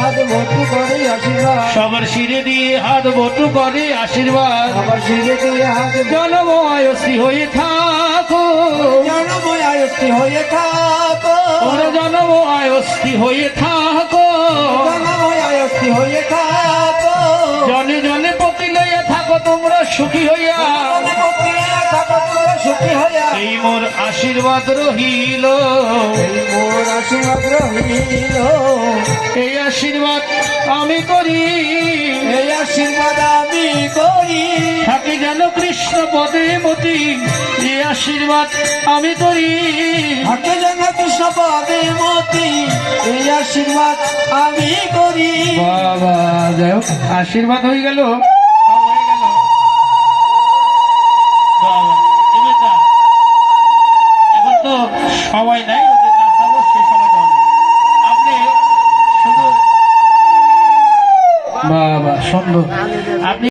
হাত বটু করে আশীর্বাদ, সবার শিরে দিয়ে হাত বটু করে আশীর্বাদ। আমার শিরে দিয়ে হাত জনময়সী হয়ে থাকো, জনময়স্থি হয়ে থাকো, ওরা জনময়সী হয়ে থাকো, জনময়স্থি হয়ে থাকো, জনে জনে পতি লইয়া থাকো তোমরা সুখী হইয়া। সুখী হইয়া এই মোর আশীর্বাদ রহিল, এই মোর আশীর্বাদ রহিল, এই আশীর্বাদ আমি করি, এই আশীর্বাদ আমি করি, থাকে যেন কৃষ্ণ পদে মতি। এই আশীর্বাদ আমি করি, থাকে যেন কৃষ্ণ পদে মতি, এই আশীর্বাদ আমি করি। বাবা যাই হোক আশীর্বাদ হয়ে গেল। বাবা, এবার না, এখন তো সময় নাই, ওদের নাচাবো সেই সময়টা নেই। আপনি শুধু বাবা সুন্দর আপনি